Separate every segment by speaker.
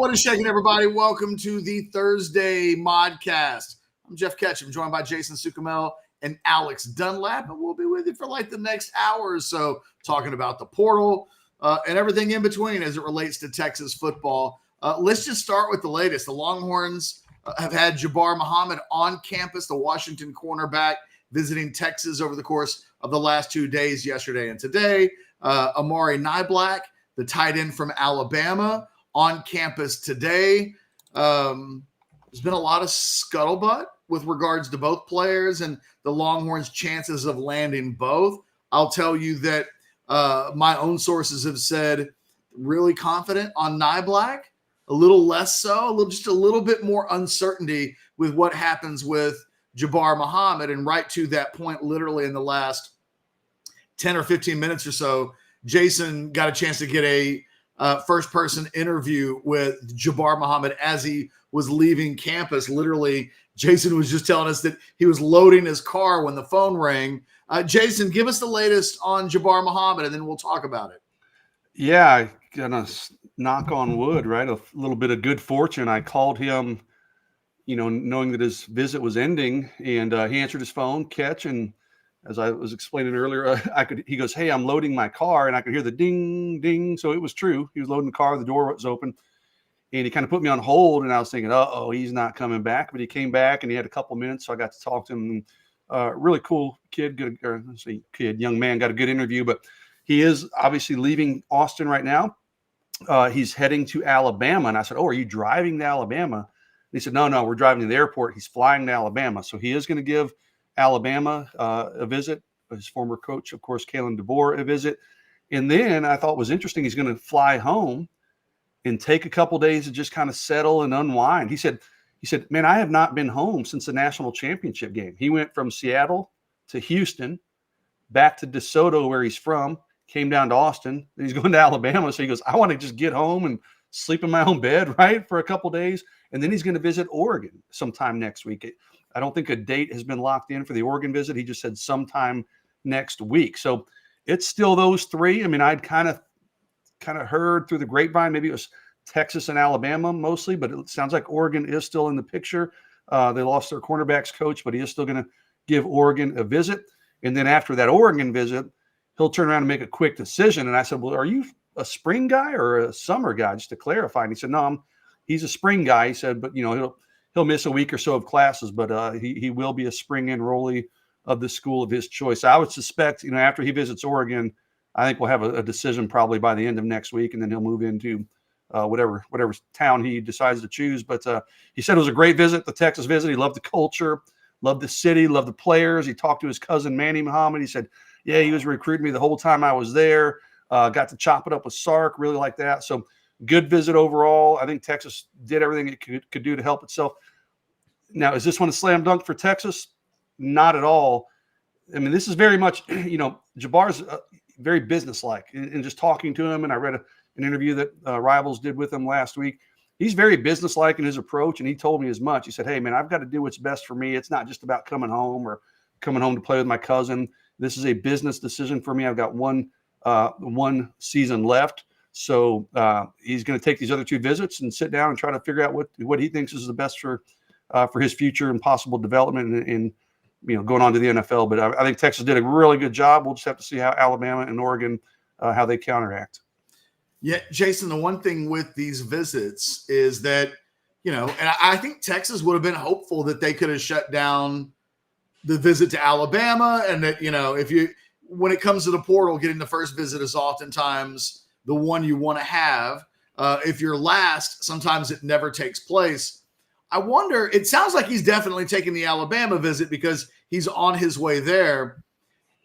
Speaker 1: What is shaking, everybody? Welcome to the Thursday Modcast. I'm Jeff Ketchum, joined by Jason Sucamel and Alex Dunlap, and we'll be with you for like the next hour or so, talking about the portal and everything in between as it relates to Texas football. Let's just start with the latest. The Longhorns have had Jabbar Muhammad on campus, the Washington cornerback, visiting Texas over the course of the last 2 days, yesterday and today. Amari Niblack, the tight end from Alabama, on campus today. There's been a lot of scuttlebutt with regards to both players and the Longhorns' chances of landing both. I'll tell you that my own sources have said really confident on Niblack, a little less so, just a little bit more uncertainty with what happens with Jabbar Muhammad. And right to that point, literally in the last 10 or 15 minutes or so, Jason got a chance to get a first-person interview with Jabbar Muhammad as he was leaving campus. Literally, Jason was just telling us that he was loading his car when the phone rang. Jason, give us the latest on Jabbar Muhammad, and then we'll talk about it.
Speaker 2: Yeah, gonna knock on wood, right? A little bit of good fortune. I called him, knowing that his visit was ending, and he answered his phone, and as I was explaining earlier, he goes, "Hey, I'm loading my car," and I could hear the ding, ding. So it was true. He was loading the car. The door was open, and he kind of put me on hold. And I was thinking, "Uh-oh, he's not coming back." But he came back, and he had a couple minutes, so I got to talk to him. Really cool kid, young man. Got a good interview, but he is obviously leaving Austin right now. He's heading to Alabama, and I said, "Oh, are you driving to Alabama?" And he said, "No, we're driving to the airport." He's flying to Alabama, so he is going to give Alabama a visit, his former coach, of course, Kalen DeBoer, a visit. And then I thought was interesting, he's going to fly home and take a couple days to just kind of settle and unwind. He said, "Man, I have not been home since the national championship game." He went from Seattle to Houston, back to DeSoto, where he's from, came down to Austin, and he's going to Alabama. So he goes, "I want to just get home and sleep in my own bed, right, for a couple days." And then he's going to visit Oregon sometime next week. I don't think a date has been locked in for the Oregon visit. He just said sometime next week. So it's still those three. I mean, I'd kind of heard through the grapevine, maybe it was Texas and Alabama mostly, but it sounds like Oregon is still in the picture. They lost their cornerbacks coach, but he is still going to give Oregon a visit. And then after that Oregon visit, he'll turn around and make a quick decision. And I said, "Well, are you a spring guy or a summer guy?" Just to clarify. And he said, "No, he's a spring guy." He said, "But he'll miss a week or so of classes, but he will be a spring enrollee of the school of his choice." I would suspect, after he visits Oregon, I think we'll have a decision probably by the end of next week, and then he'll move into whatever town he decides to choose. But he said it was a great visit, the Texas visit. He loved the culture, loved the city, loved the players. He talked to his cousin, Manny Muhammad. He said, "Yeah, he was recruiting me the whole time I was there. Got to chop it up with Sark, really like that." So good visit overall. I think Texas did everything it could do to help itself. Now, is this one a slam dunk for Texas? Not at all. I mean, this is very much, Jabbar's very businesslike. And just talking to him, and I read an interview that Rivals did with him last week. He's very businesslike in his approach, and he told me as much. He said, "Hey, man, I've got to do what's best for me. It's not just about coming home to play with my cousin. This is a business decision for me. I've got one season left." So he's going to take these other two visits and sit down and try to figure out what he thinks is the best for his future and possible development in going on to the NFL. But I think Texas did a really good job. We'll just have to see how Alabama and Oregon, how they counteract.
Speaker 1: Yeah, Jason, the one thing with these visits is that, and I think Texas would have been hopeful that they could have shut down the visit to Alabama, and that, when it comes to the portal, getting the first visit is oftentimes the one you want to have. If you're last, sometimes it never takes place. I wonder, it sounds like he's definitely taking the Alabama visit because he's on his way there.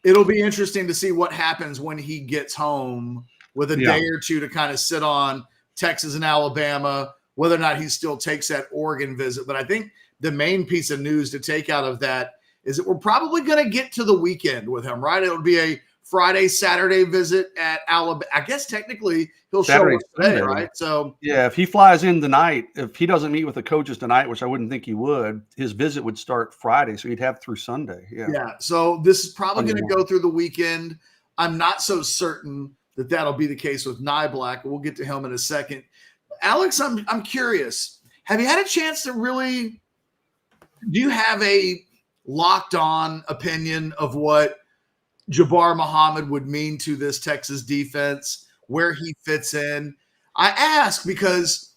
Speaker 1: It'll be interesting to see what happens when he gets home with a day or two to kind of sit on Texas and Alabama, whether or not he still takes that Oregon visit. But I think the main piece of news to take out of that is that we're probably going to get to the weekend with him, right? It'll be a Friday, Saturday visit at Alabama. I guess technically he'll show up today, right? So
Speaker 2: yeah, if he flies in tonight, if he doesn't meet with the coaches tonight, which I wouldn't think he would, his visit would start Friday, so he'd have through Sunday. Yeah.
Speaker 1: So this is probably going to go through the weekend. I'm not so certain that that'll be the case with Niblack. We'll get to him in a second. Alex, I'm curious. Have you had a chance to really? Do you have a locked on opinion of what Jabbar Muhammad would mean to this Texas defense, where he fits in? I ask because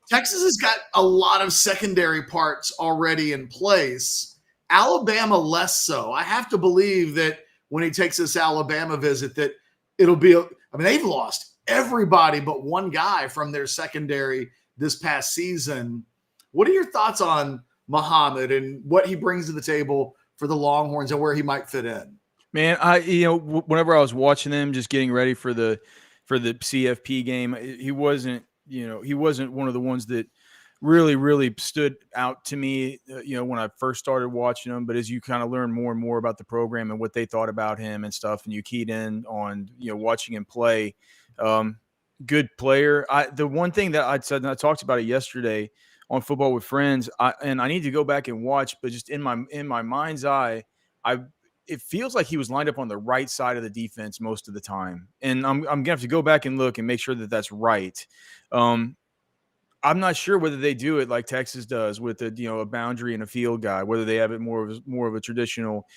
Speaker 1: Texas has got a lot of secondary parts already in place. Alabama less so. I have to believe that when he takes this Alabama visit that it'll be they've lost everybody but one guy from their secondary this past season. What are your thoughts on Muhammad and what he brings to the table for the Longhorns and where he might fit in?
Speaker 3: Man, whenever I was watching them, just getting ready for the CFP game, he wasn't one of the ones that really stood out to me, when I first started watching him. But as you kind of learn more and more about the program and what they thought about him and stuff, and you keyed in on, watching him play, good player. The one thing that I'd said, and I talked about it yesterday on Football with Friends, and I need to go back and watch, but just in my mind's eye, it feels like he was lined up on the right side of the defense most of the time. And I'm going to have to go back and look and make sure that that's right. I'm not sure whether they do it like Texas does with a boundary and a field guy, whether they have it more of a traditional,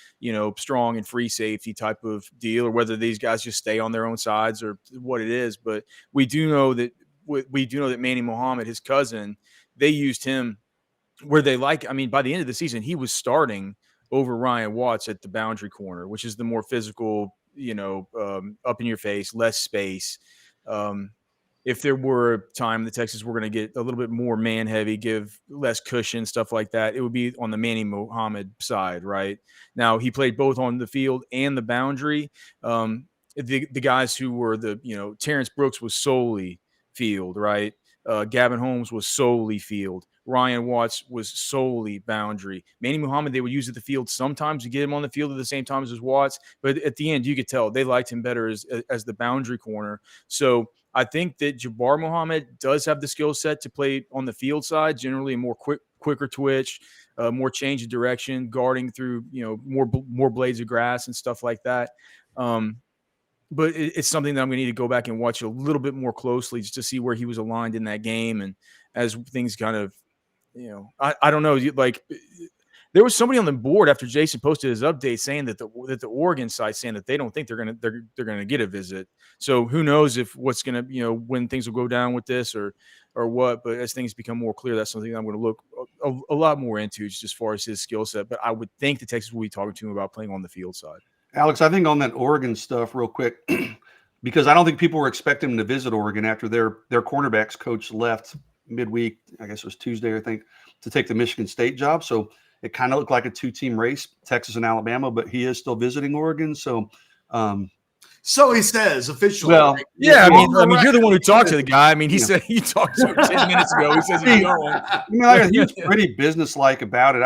Speaker 3: strong and free safety type of deal, or whether these guys just stay on their own sides or what it is. But we do know that Manny Muhammad, his cousin, they used him where they like. I mean, by the end of the season, he was starting over Ryan Watts at the boundary corner, which is the more physical, up in your face, less space. If there were a time the Texas were going to get a little bit more man heavy, give less cushion, stuff like that, it would be on the Manny Muhammad side, right? Now, he played both on the field and the boundary. The guys who were Terrence Brooks was solely field, right? Gavin Holmes was solely field. Ryan Watts was solely boundary. Manny Muhammad, they would use at the field sometimes to get him on the field at the same time as Watts. But at the end, you could tell they liked him better as the boundary corner. So I think that Jabbar Muhammad does have the skill set to play on the field side, generally a more quicker twitch, more change of direction, guarding through, more blades of grass and stuff like that. But it's something that I'm going to need to go back and watch a little bit more closely just to see where he was aligned in that game. And as things kind of, I don't know, like there was somebody on the board after Jason posted his update saying that the Oregon side saying that they don't think they're going to get a visit. So who knows if what's going to, when things will go down with this or what, but as things become more clear, that's something I'm going to look a lot more into just as far as his skill set. But I would think the Texas will be talking to him about playing on the field side.
Speaker 2: Alex, I think on that Oregon stuff real quick, because I don't think people were expecting him to visit Oregon after their cornerbacks coach left midweek. I guess it was Tuesday, I think, to take the Michigan State job. So it kind of looked like a two-team race, Texas and Alabama, but he is still visiting Oregon. So,
Speaker 1: so he says officially.
Speaker 2: Well,
Speaker 3: yeah, I mean, you're the one who talked to the guy. I mean, he said he talked to him 10 minutes ago. He says he's going.
Speaker 2: He was pretty businesslike about it.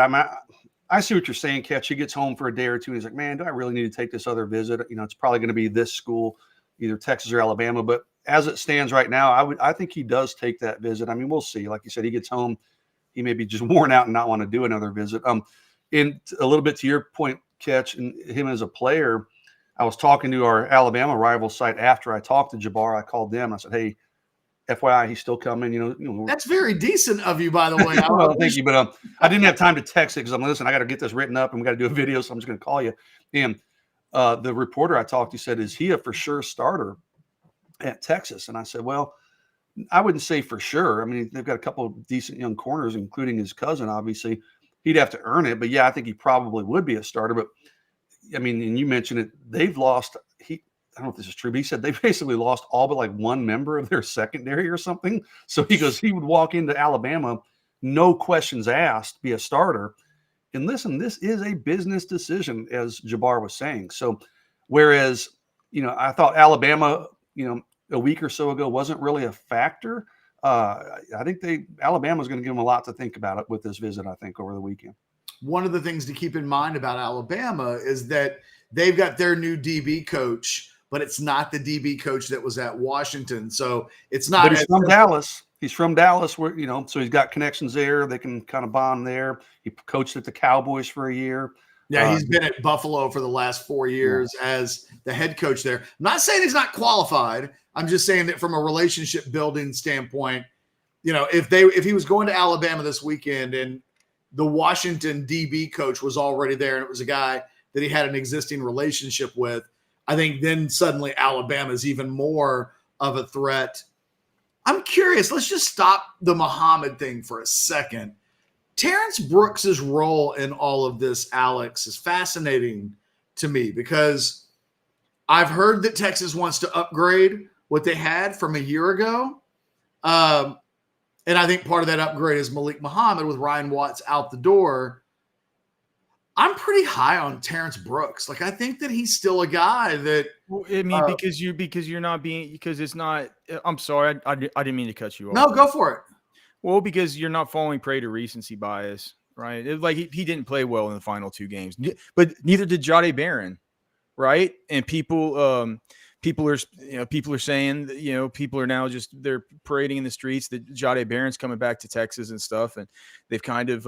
Speaker 2: I see what you're saying, Catch. He gets home for a day or two. And he's like, man, do I really need to take this other visit? It's probably going to be this school, either Texas or Alabama. But as it stands right now, I think he does take that visit. I mean, we'll see. Like you said, he gets home. He may be just worn out and not want to do another visit. In a little bit to your point, Catch, and him as a player, I was talking to our Alabama rival site after I talked to Jabbar. I called them. I said, hey, FYI, he's still coming. That's
Speaker 1: very decent of you, by the way.
Speaker 2: Well, thank you, but I didn't have time to text it because I'm listening. I got to get this written up and we got to do a video, so I'm just going to call you. And the reporter I talked to said, "Is he a for sure starter at Texas?" And I said, "Well, I wouldn't say for sure. I mean, they've got a couple of decent young corners, including his cousin. Obviously, he'd have to earn it. But yeah, I think he probably would be a starter. But I mean, and you mentioned it, they've lost. I don't know if this is true, but he said they basically lost all but like one member of their secondary or something. So he goes, he would walk into Alabama, no questions asked, be a starter. And listen, this is a business decision, as Jabbar was saying. So whereas, I thought Alabama, a week or so ago wasn't really a factor. I think Alabama's going to give them a lot to think about it with this visit, I think, over the weekend.
Speaker 1: One of the things to keep in mind about Alabama is that they've got their new DB coach, but it's not the DB coach that was at Washington. So it's not.
Speaker 2: But he's from Dallas. He's from Dallas, where so he's got connections there. They can kind of bond there. He coached at the Cowboys for a year.
Speaker 1: Yeah, he's been at Buffalo for the last 4 years as the head coach there. I'm not saying he's not qualified. I'm just saying that from a relationship building standpoint, if he was going to Alabama this weekend and the Washington DB coach was already there and it was a guy that he had an existing relationship with, I think then suddenly Alabama is even more of a threat. I'm curious. Let's just stop the Muhammad thing for a second. Terrence Brooks' role in all of this, Alex, is fascinating to me because I've heard that Texas wants to upgrade what they had from a year ago. And I think part of that upgrade is Malik Muhammad with Ryan Watts out the door. I'm pretty high on Terrence Brooks. Like, I think that he's still a guy that.
Speaker 3: Well, I mean, because you're not being, because it's not. I'm sorry, I didn't mean to cut you off.
Speaker 1: No, go for it.
Speaker 3: Well, because you're not falling prey to recency bias, right? Like he didn't play well in the final 2 games, but neither did Jahdae Barron, right? And people are saying that, people are now they're parading in the streets that Jahdae Barron's coming back to Texas and stuff, and they've kind of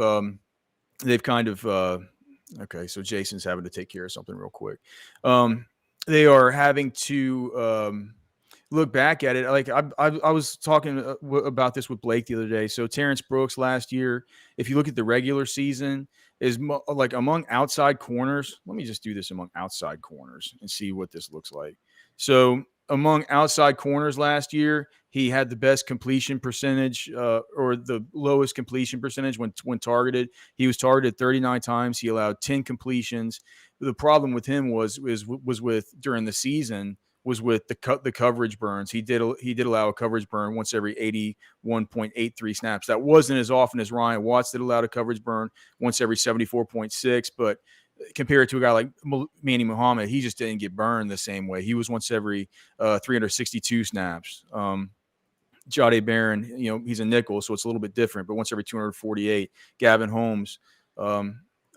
Speaker 3: okay. So Jason's having to take care of something real quick. They are having to look back at it. Like I was talking about this with Blake the other day. So Terrence Brooks last year, if you look at the regular season, is like among outside corners. Let me just do this among outside corners and see what this looks like. So among outside corners last year, he had the best completion percentage or the lowest completion percentage when targeted. He was targeted 39 times. He allowed 10 completions. The problem with him was with during the season was with the coverage burns. He did allow a coverage burn once every 81.83 snaps. That wasn't as often as Ryan Watts that allowed a coverage burn once every 74.6, but compared to a guy like Manny Muhammad, he just didn't get burned the same way. He was once every 362 snaps. Jahdae Barron, he's a nickel, so it's a little bit different, but once every 248. Gavin Holmes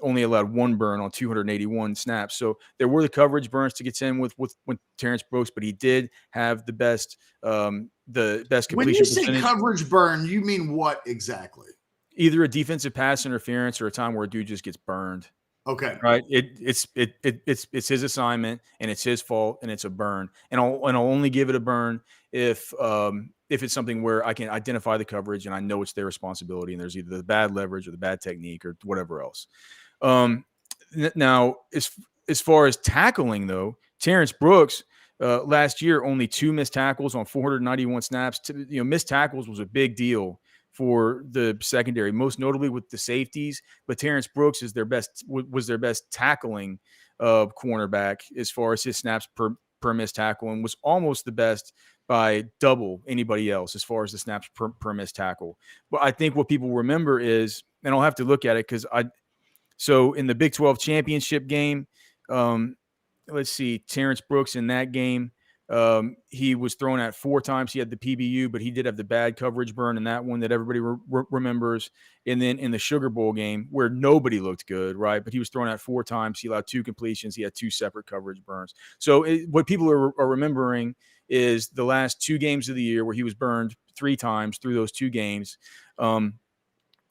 Speaker 3: only allowed 1 burn on 281 snaps. So there were the coverage burns to get in with Terrence Brooks, but he did have the best completion
Speaker 1: When you say
Speaker 3: percentage.
Speaker 1: Coverage burn, you mean what exactly?
Speaker 3: Either a defensive pass interference or a time where a dude just gets burned.
Speaker 1: Okay.
Speaker 3: Right. It's his assignment and it's his fault and it's a burn. And I'll only give it a burn if it's something where I can identify the coverage and I know it's their responsibility and there's either the bad leverage or the bad technique or whatever else. Now, as far as tackling though, Terrence Brooks last year only 2 missed tackles on 491 snaps. Missed tackles was a big deal for the secondary, most notably with the safeties. But Terrence Brooks was their best tackling cornerback as far as his snaps per missed tackle, and was almost the best by double anybody else as far as the snaps per missed tackle. But I think what people remember is, and I'll have to look at it so in the Big 12 championship game, let's see, Terrence Brooks in that game, he was thrown at 4 times. He had the PBU, but he did have the bad coverage burn in that one that everybody remembers. And then in the Sugar Bowl game where nobody looked good, right? But he was thrown at 4 times. He allowed 2 completions. He had 2 separate coverage burns. So what people are remembering is the last 2 games of the year where he was burned 3 times through those 2 games.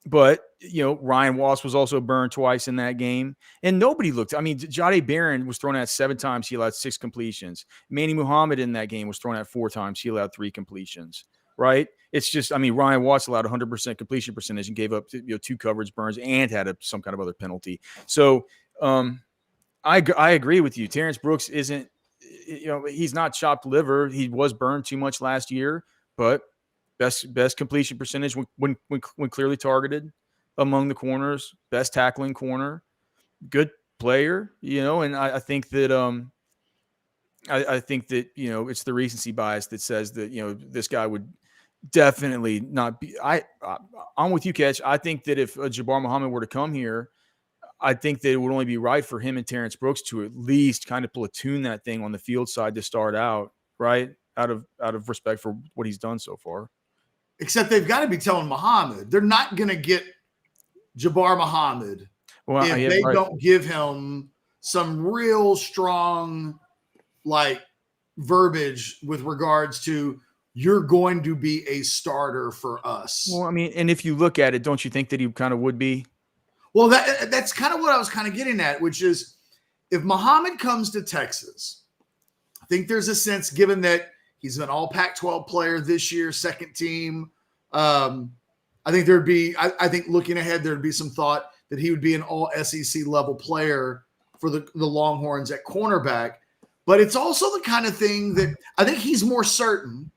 Speaker 3: But, Ryan Watts was also burned twice in that game. And nobody looked. I mean, Jahdae Barron was thrown at 7 times. He allowed 6 completions. Manny Muhammad in that game was thrown at 4 times. He allowed 3 completions, right? It's just, Ryan Watts allowed 100% completion percentage and gave up 2 coverage burns and had some kind of other penalty. So I agree with you. Terrence Brooks isn't, he's not chopped liver. He was burned too much last year, but best completion percentage when clearly targeted among the corners, best tackling corner, good player, and I think that I think that it's the recency bias that says that this guy would definitely not be. I'm with you, Catch. I think that if Jabbar Muhammad were to come here, I think that it would only be right for him and Terrence Brooks to at least kind of platoon that thing on the field side to start out, right? Out of respect for what he's done so far.
Speaker 1: Except they've got to be telling Muhammad they're not going to get Jabbar Muhammad if they don't give him some real strong verbiage with regards to you're going to be a starter for us.
Speaker 3: Well, and if you look at it, don't you think that he kind of would be?
Speaker 1: Well, that's kind of what I was kind of getting at, which is if Muhammad comes to Texas, I think there's a sense, given that he's an all Pac-12 player this year, second team, I think there'd be, I think looking ahead, there'd be some thought that he would be an all SEC level player for the Longhorns at cornerback. But it's also the kind of thing that I think he's more certain.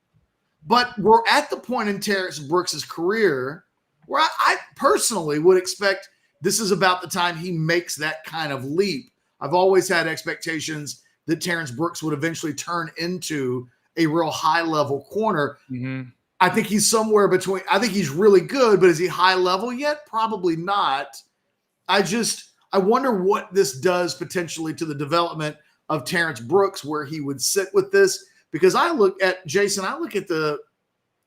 Speaker 1: But we're at the point in Terrence Brooks' career where I personally would expect this is about the time he makes that kind of leap. I've always had expectations that Terrence Brooks would eventually turn into a real high-level corner.
Speaker 3: Mm-hmm.
Speaker 1: I think he's somewhere between. I think he's really good, but is he high level yet? Probably not. I wonder what this does potentially to the development of Terrence Brooks, where he would sit with this. Because I look at the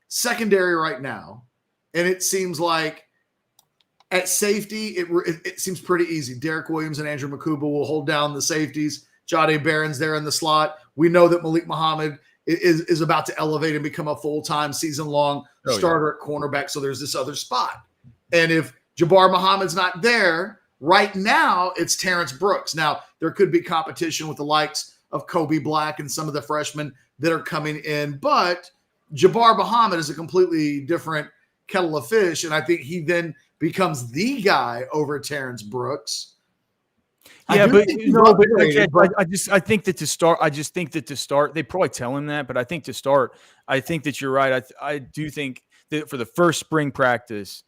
Speaker 1: secondary right now, and it seems like at safety, it seems pretty easy. Derek Williams and Andrew Makuba will hold down the safeties. Jahdae Barron's there in the slot. We know that Malik Muhammad is about to elevate and become a full-time season-long starter at cornerback. So there's this other spot. And if Jabbar Muhammad's not there, right now it's Terrence Brooks. Now, there could be competition with the likes of Kobe Black and some of the freshmen that are coming in. But Jabbar Muhammad is a completely different kettle of fish. And I think he then becomes the guy over Terrence Brooks.
Speaker 3: Yeah, I think that to start, they probably tell him that, but I think to start, I think that you're right. I do think that for the first spring practice,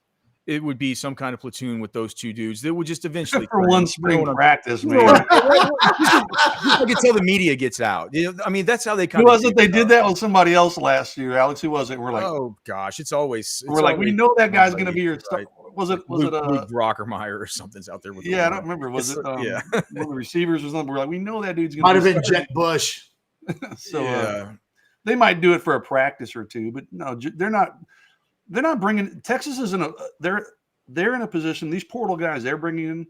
Speaker 3: it would be some kind of platoon with those two dudes that would just eventually
Speaker 2: for one spring practice, man.
Speaker 3: Until the media gets out. I mean, that's how they kind
Speaker 2: of. Who was it? They did that with somebody else last year, Alex. Who was it? We're like,
Speaker 3: oh gosh, it's always.
Speaker 2: We're like, we know that guy's going to be your. Right. Was it
Speaker 3: Luke Brockermeyer or something's out there with?
Speaker 2: Yeah, I don't remember. Was it? One of the receivers or something? We're like, we know that dude's going.
Speaker 1: Might have been Jet Bush.
Speaker 2: So they might do it for a practice or two, but no, they're not. They're not bringing. Texas is in a. They're in a position. These portal guys they're bringing in.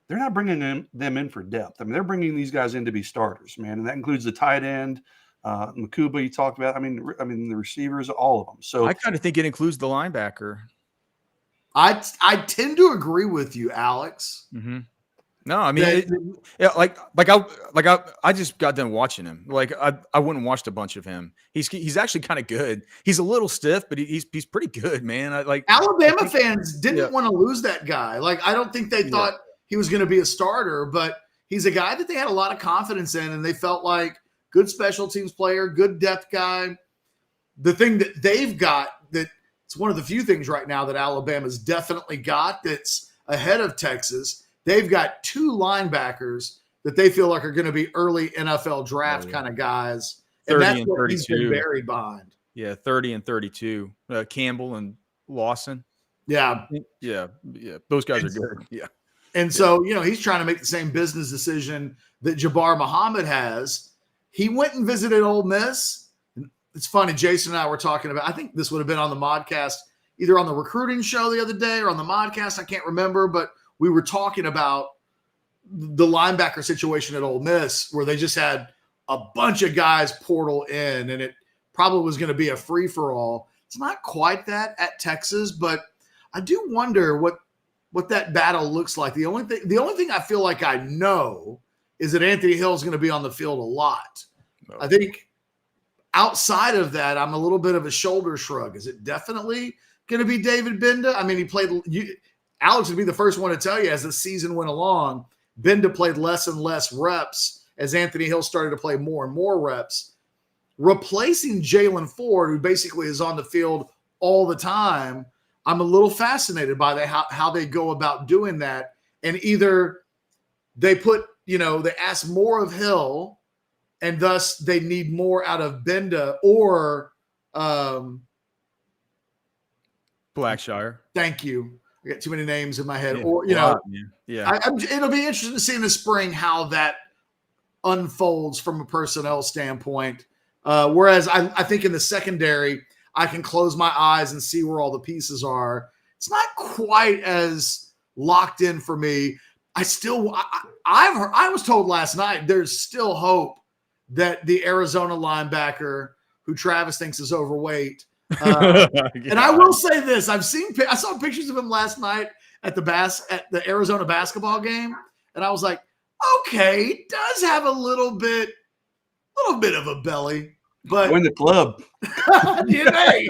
Speaker 2: They're not bringing them in for depth. I mean, they're bringing these guys in to be starters, man, and that includes the tight end. Makuba, you talked about. I mean, the receivers, all of them. So
Speaker 3: I kind of think it includes the linebacker.
Speaker 1: I tend to agree with you, Alex.
Speaker 3: Mm-hmm. No, I mean, I just got done watching him. Like I wouldn't watched a bunch of him. He's actually kind of good. He's a little stiff, but he's pretty good, man.
Speaker 1: Alabama fans didn't want to lose that guy. Like I don't think they thought he was going to be a starter, but he's a guy that they had a lot of confidence in, and they felt like good special teams player, good depth guy. The thing that they've got that it's one of the few things right now that Alabama's definitely got that's ahead of Texas. They've got two linebackers that they feel like are going to be early NFL draft kind of guys. And that's what he's been buried behind.
Speaker 3: Yeah, 30 and 32. Campbell and Lawson.
Speaker 1: Yeah.
Speaker 3: Yeah. Those guys are good. Yeah.
Speaker 1: And so, he's trying to make the same business decision that Jabbar Muhammad has. He went and visited Ole Miss. It's funny, Jason and I were talking about, I think this would have been on the Modcast, either on the recruiting show the other day or on the Modcast. I can't remember, but we were talking about the linebacker situation at Ole Miss where they just had a bunch of guys portal in, and it probably was going to be a free-for-all. It's not quite that at Texas, but I do wonder what that battle looks like. The only thing I feel like I know is that Anthony Hill is going to be on the field a lot. I think outside of that, I'm a little bit of a shoulder shrug. Is it definitely going to be David Benda? I mean, Alex would be the first one to tell you as the season went along, Benda played less and less reps as Anthony Hill started to play more and more reps. Replacing Jalen Ford, who basically is on the field all the time, I'm a little fascinated by how they go about doing that. And either they they ask more of Hill, and thus they need more out of Benda, or
Speaker 3: Blackshire.
Speaker 1: Thank you. I got too many names in my head.
Speaker 3: Yeah.
Speaker 1: Or it'll be interesting to see in the spring how that unfolds from a personnel standpoint. Whereas I think in the secondary, I can close my eyes and see where all the pieces are. It's not quite as locked in for me. I was told last night there's still hope that the Arizona linebacker who Travis thinks is overweight. And I will say this: I saw pictures of him last night at the Arizona basketball game, and I was like, okay, he does have a little bit of a belly. But
Speaker 2: join the club.
Speaker 1: DNA,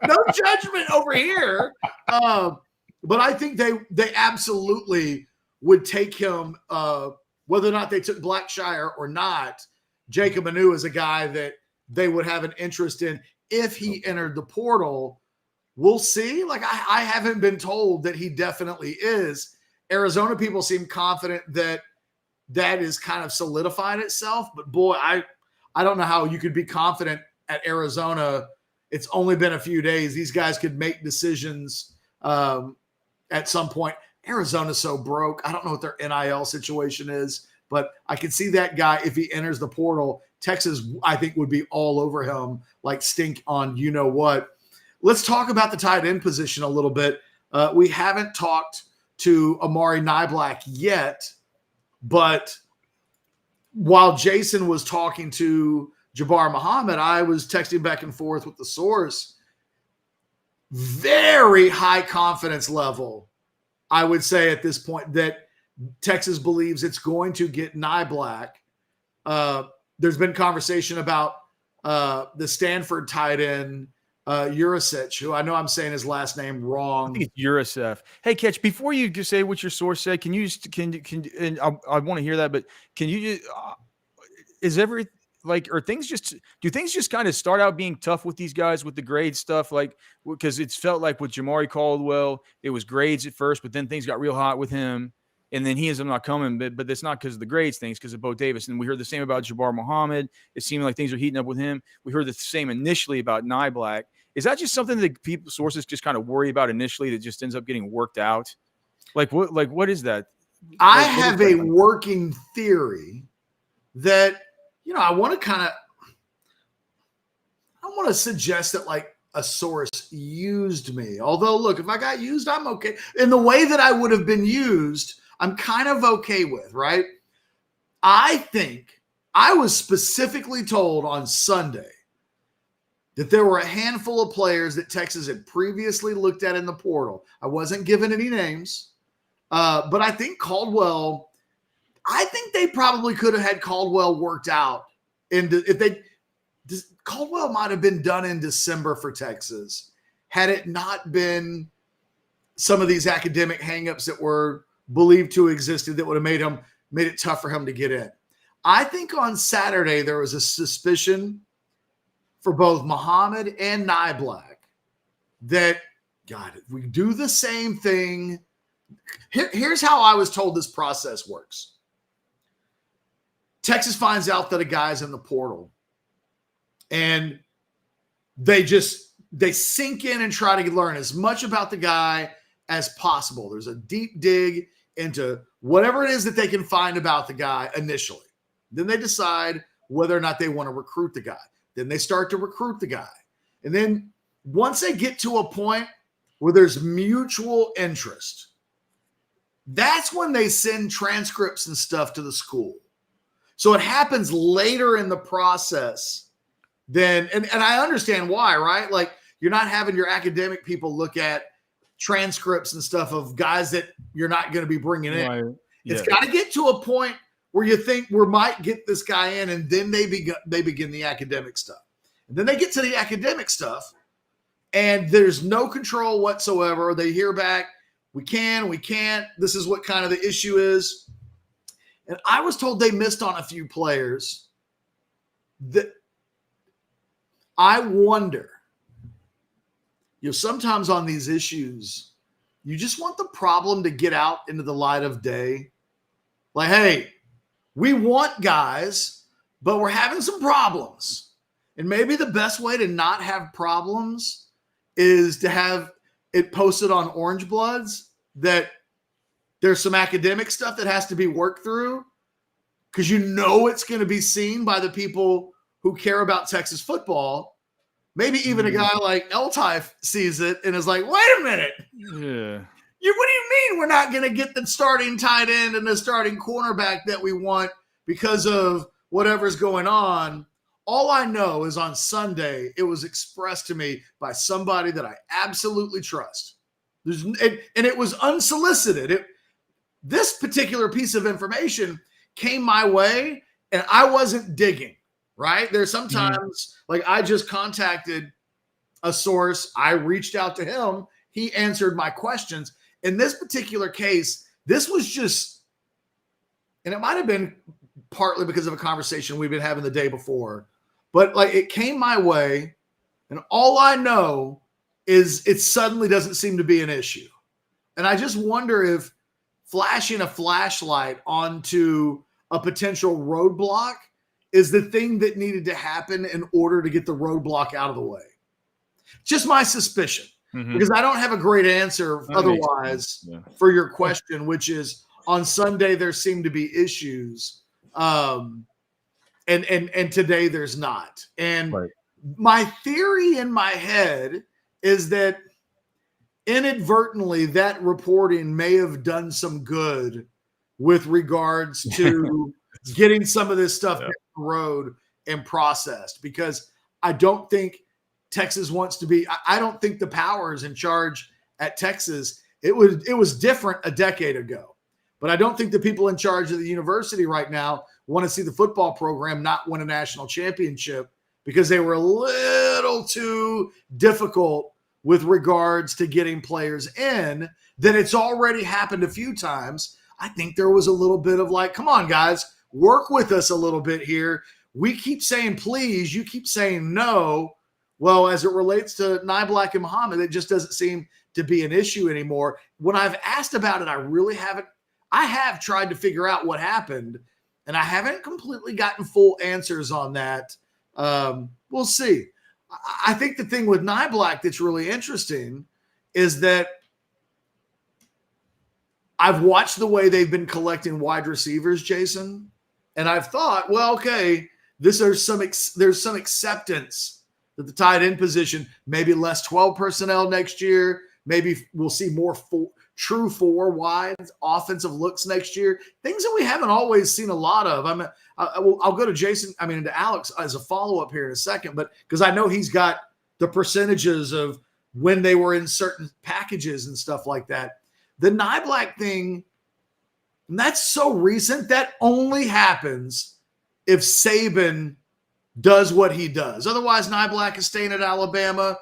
Speaker 1: no judgment over here. But I think they absolutely would take him, whether or not they took Blackshire or not. Jacob Anu is a guy that they would have an interest in if he entered the portal. We'll see. Like I haven't been told that he definitely is. Arizona people seem confident that is kind of solidified itself. But boy, I don't know how you could be confident at Arizona. It's only been a few days. These guys could make decisions at some point. Arizona's so broke. I don't know what their NIL situation is, but I could see that guy, if he enters the portal, Texas, I think, would be all over him like stink on you know what. Let's talk about the tight end position a little bit. We haven't talked to Amari Niblack yet, but while Jason was talking to Jabbar Muhammad, I was texting back and forth with the source. Very high confidence level, I would say at this point, that Texas believes it's going to get Niblack. There's been conversation about the Stanford tight end, Urasich, who I know I'm saying his last name wrong.
Speaker 3: I think it's Urasef. Hey, Catch, before you just say what your source said, can you just, and I want to hear that, but can you just, do things just kind of start out being tough with these guys with the grade stuff? Like, because it's felt like with Jamari Caldwell, it was grades at first, but then things got real hot with him. And then he ends up not coming, but it's not because of the grades things, because of Bo Davis. And we heard the same about Jabbar Muhammad. It seemed like things are heating up with him. We heard the same initially about Niblack. Is that just something that sources just kind of worry about initially that just ends up getting worked out? What is that?
Speaker 1: I have a working theory that, I want to suggest that like a source used me. Although, look, if I got used, I'm okay. In the way that I would have been used, I'm kind of okay with, right? I think I was specifically told on Sunday that there were a handful of players that Texas had previously looked at in the portal. I wasn't given any names, but I think Caldwell, I think they probably could have had Caldwell worked out. Caldwell might have been done in December for Texas had it not been some of these academic hangups that were believed to existed that would have made it tough for him to get in. I think on Saturday there was a suspicion for both Muhammad and Niblack that, God, if we do the same thing, here's how I was told this process works. Texas finds out that a guy's in the portal, and they sink in and try to learn as much about the guy as possible. There's a deep dig into whatever it is that they can find about the guy initially. Then they decide whether or not they want to recruit the guy. Then they start to recruit the guy. And then once they get to a point where there's mutual interest, that's when they send transcripts and stuff to the school. So it happens later in the process than, and I understand why, right? Like, you're not having your academic people look at transcripts and stuff of guys that you're not going to be bringing in. Right. Yeah. It's got to get to a point where you think we might get this guy in, and then they begin the academic stuff. And then they get to the academic stuff, and there's no control whatsoever. They hear back, we can't. This is what kind of the issue is. And I was told they missed on a few players that I wonder, sometimes on these issues, you just want the problem to get out into the light of day. Like, hey, we want guys, but we're having some problems. And maybe the best way to not have problems is to have it posted on Orange Bloods that there's some academic stuff that has to be worked through, because it's going to be seen by the people who care about Texas football. Maybe even a guy like Eltai sees it and is like, wait a minute.
Speaker 3: Yeah.
Speaker 1: What do you mean we're not going to get the starting tight end and the starting cornerback that we want because of whatever's going on? All I know is on Sunday, it was expressed to me by somebody that I absolutely trust. And it was unsolicited. This particular piece of information came my way, and I wasn't digging, right? There's sometimes like I just contacted a source. I reached out to him. He answered my questions. In this particular case, this was just, and it might have been partly because of a conversation we've been having the day before, but like it came my way, and all I know is it suddenly doesn't seem to be an issue. And I just wonder if flashing a flashlight onto a potential roadblock is the thing that needed to happen in order to get the roadblock out of the way. Just my suspicion, because I don't have a great answer otherwise for your question, which is on Sunday there seemed to be issues, and today there's not. And my theory in my head is that inadvertently that reporting may have done some good with regards to getting some of this stuff down the road and processed, because I don't think Texas wants to be, I don't think the powers in charge at Texas, it was different a decade ago, but I don't think the people in charge of the university right now want to see the football program not win a national championship because they were a little too difficult with regards to getting players in. Then it's already happened a few times. I think there was a little bit of like, come on guys, work with us a little bit here. We keep saying please, you keep saying no. Well, as it relates to Niblack and Muhammad, it just doesn't seem to be an issue anymore. When I've asked about it, I have tried to figure out what happened, and I haven't completely gotten full answers on that. We'll see. I think the thing with Niblack that's really interesting is that I've watched the way they've been collecting wide receivers, Jason, and I've thought, well, okay, there's some acceptance that the tight end position, maybe less 12 personnel next year. Maybe we'll see more true four wide offensive looks next year. Things that we haven't always seen a lot of. I'll go to Jason, to Alex as a follow-up here in a second, but because I know he's got the percentages of when they were in certain packages and stuff like that. The Niblack thing, and that's so recent, that only happens if Saban does what he does. Otherwise, Niblack is staying at Alabama,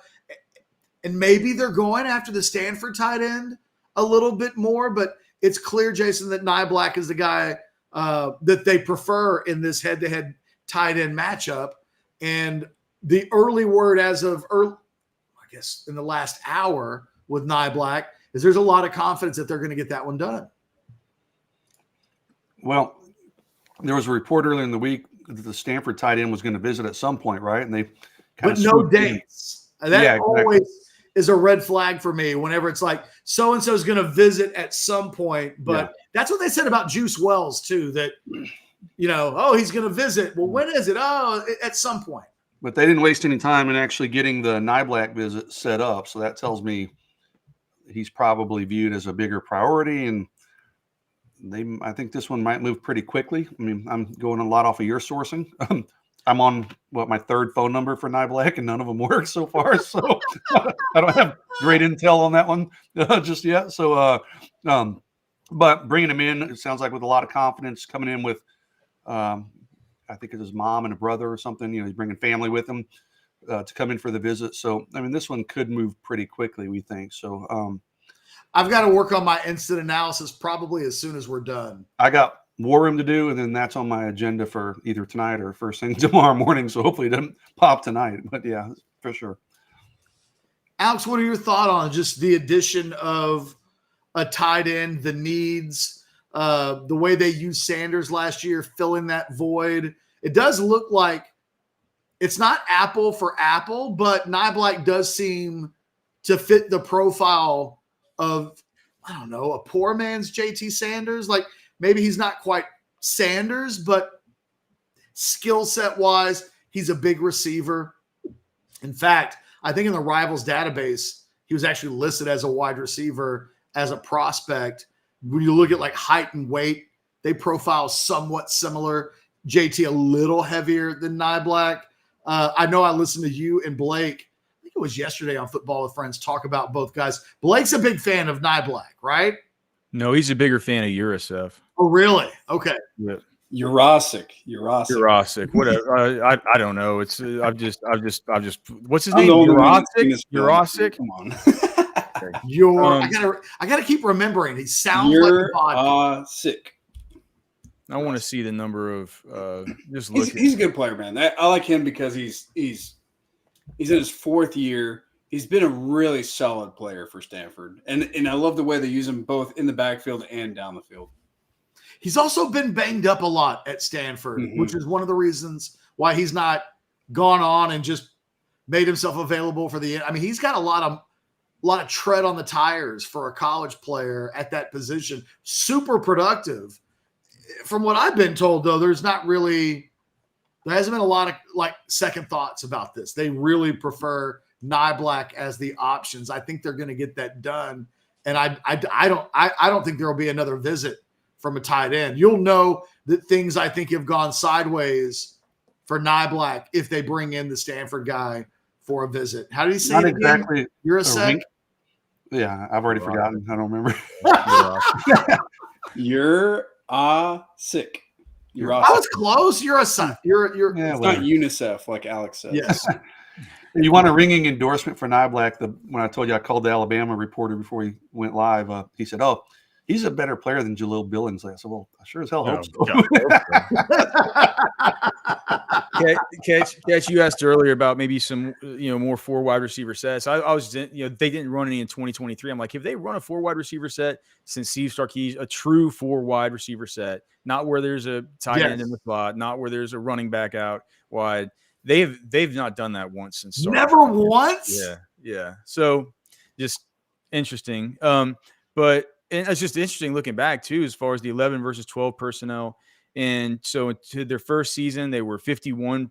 Speaker 1: and maybe they're going after the Stanford tight end a little bit more, but it's clear, Jason, that Niblack is the guy that they prefer in this head-to-head tight end matchup. And the early word as of I guess in the last hour with Niblack is there's a lot of confidence that they're going to get that one done.
Speaker 2: Well, there was a report earlier in the week that the Stanford tight end was going to visit at some point, right? And they
Speaker 1: but no dates. That always is a red flag for me whenever it's like so-and-so is going to visit at some point. But that's what they said about Juice Wells too, that, he's going to visit. Well, when is it? Oh, at some point.
Speaker 2: But they didn't waste any time in actually getting the Niblack visit set up. So that tells me he's probably viewed as a bigger priority, and I think this one might move pretty quickly. I'm going a lot off of your sourcing. I'm on my third phone number for Niblack, and none of them work so far. So I don't have great intel on that one just yet. So, but bringing him in, it sounds like with a lot of confidence, coming in with, I think it's his mom and a brother or something. He's bringing family with him to come in for the visit. So, this one could move pretty quickly, we think. So,
Speaker 1: I've got to work on my instant analysis probably as soon as we're done.
Speaker 2: I got War Room to do, and then that's on my agenda for either tonight or first thing tomorrow morning. So hopefully it doesn't pop tonight. But yeah, for sure.
Speaker 1: Alex, what are your thoughts on just the addition of a tight end, the needs, the way they used Sanders last year, filling that void? It does look like it's not apple for apple, but Niblack does seem to fit the profile of, a poor man's JT Sanders. Like maybe he's not quite Sanders, but skill set wise, he's a big receiver. In fact, I think in the Rivals database, he was actually listed as a wide receiver, as a prospect. When you look at like height and weight, they profile somewhat similar. JT a little heavier than Niblack. I know I listened to you and Blake, I think it was yesterday on Football with Friends, talk about both guys. Blake's a big fan of Niblack, right?
Speaker 3: No, he's a bigger fan of USF.
Speaker 1: Oh, really? Okay.
Speaker 3: Yeah. Jurasic. Whatever. I don't know. It's I've just. What's his
Speaker 4: I'm
Speaker 3: name?
Speaker 4: the only one that's seen
Speaker 3: Jurasic.
Speaker 4: this film.
Speaker 3: Jurasic.
Speaker 4: Come on.
Speaker 1: I gotta keep remembering. He sounds like a vodka.
Speaker 4: Sick.
Speaker 3: I want to see the number of just look.
Speaker 4: He's a good player, man. I like him because he's in his fourth year. He's been a really solid player for Stanford, and I love the way they use him both in the backfield and down the field.
Speaker 1: He's also been banged up a lot at Stanford, which is one of the reasons why he's not gone on and just made himself available for the. I mean, he's got a lot of tread on the tires for a college player at that position. Super productive. From what I've been told, though, there hasn't been a lot of like second thoughts about this. They really prefer Niblack as the options. I think they're going to get that done, and I don't think there will be another visit from a tight end. You'll know that things I think have gone sideways for Niblack if they bring in the Stanford guy for a visit. How did he say
Speaker 2: Not
Speaker 1: it again?
Speaker 2: exactly.
Speaker 1: You're a sec.
Speaker 2: Yeah, I've already forgotten. I don't remember.
Speaker 4: You're sick. You're
Speaker 1: I was close. You're a son. You're
Speaker 2: Yeah,
Speaker 4: it's not UNICEF like Alex said.
Speaker 1: yes.
Speaker 2: You want a ringing endorsement for Niblack? When I told you I called the Alabama reporter before he went live, he said, "Oh, he's a better player than Jaleel Billings." I said, "Well, I sure as hell hope so."
Speaker 3: Catch, you asked earlier about maybe some, more 4 wide receiver sets. I was, they didn't run any in 2023. I'm like, if they run a 4 wide receiver set since Steve Sarkisian, a true 4 wide receiver set, not where there's a tight end in the slot, not where there's a running back out wide. They've not done that once since Sarkisian.
Speaker 1: Never once.
Speaker 3: Yeah. So just interesting. But it's just interesting looking back too, as far as the 11 versus 12 personnel. And so to their first season, they were 51%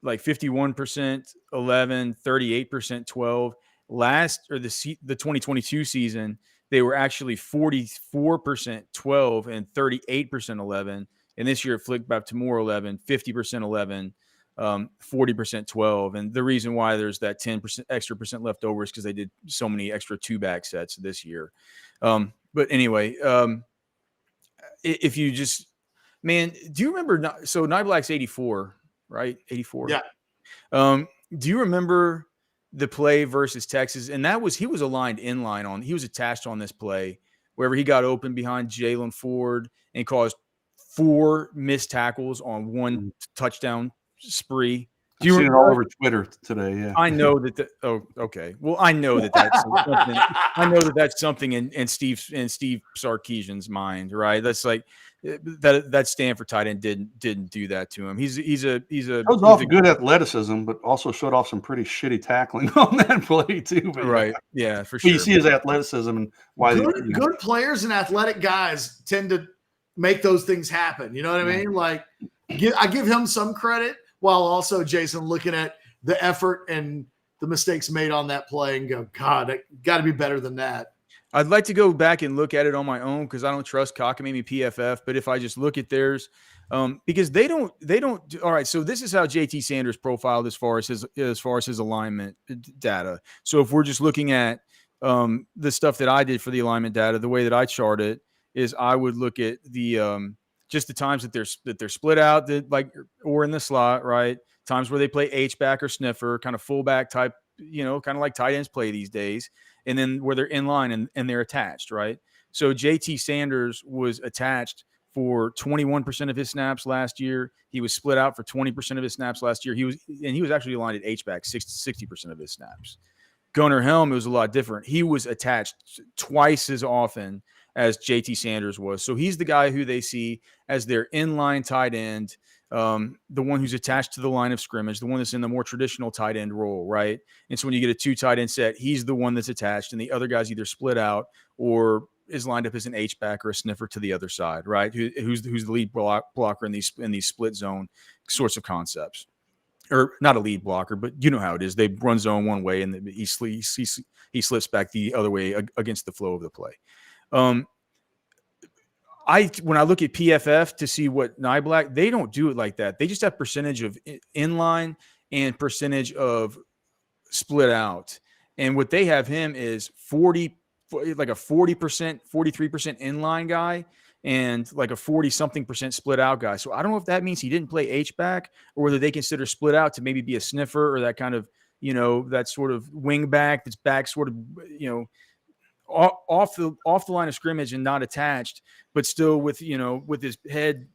Speaker 3: 11, 38% 12. The 2022 season, they were actually 44% 12 and 38% 11. And this year it flipped back to more 11, 50% 11, 40% 12. And the reason why there's that 10% extra percent left over is because they did so many extra 2-back sets this year. But anyway, if you just, man, do you remember? So Niblack's 84, right? 84.
Speaker 1: Yeah.
Speaker 3: Do you remember the play versus Texas? And he was aligned inline on. He was attached on this play wherever he got open behind Jalen Ford and caused 4 missed tackles on 1 touchdown spree.
Speaker 2: I've seen it all over Twitter today. Yeah,
Speaker 3: I know that. Okay. Well, I know that's something. I know that's something in Steve Sarkisian's mind, right? That's like that Stanford tight end didn't do that to him. He's
Speaker 2: good athleticism, but also showed off some pretty shitty tackling on that play too. But
Speaker 3: right? Yeah, for sure.
Speaker 2: You see his athleticism and why
Speaker 1: good players and athletic guys tend to make those things happen. You know what I mean? Like, I give him some credit. While also, Jason, looking at the effort and the mistakes made on that play and go, God, it got to be better than that.
Speaker 3: I'd like to go back and look at it on my own because I don't trust Cockamamie PFF. But if I just look at theirs, because they don't. All right, so this is how JT Sanders profiled as far as his alignment data. So if we're just looking at the stuff that I did for the alignment data, the way that I chart it is I would look at the just the times that they're split out, or in the slot, right? Times where they play H-back or sniffer, kind of fullback type, kind of like tight ends play these days. And then where they're in line and they're attached, right? So JT Sanders was attached for 21% of his snaps last year. He was split out for 20% of his snaps last year. He was actually aligned at H-back 60% of his snaps. Gunnar Helm, it was a lot different. He was attached twice as often as JT Sanders was. So he's the guy who they see as their inline tight end, the one who's attached to the line of scrimmage, the one that's in the more traditional tight end role, right? And so when you get a 2 tight end set, he's the one that's attached, and the other guy's either split out or is lined up as an H-back or a sniffer to the other side, right? Who's the lead blocker in these split zone sorts of concepts. Or not a lead blocker, but you know how it is. They run zone one way, and he slips back the other way against the flow of the play. When I look at PFF to see what Niblack, they don't do it like that. They just have percentage of inline and percentage of split out. And what they have him is 40%, 43% inline guy and like a 40-something% split out guy. So I don't know if that means he didn't play H-back, or whether they consider split out to maybe be a sniffer or that kind of, that sort of wing back that's back sort of, off the line of scrimmage and not attached, but still with, with his head,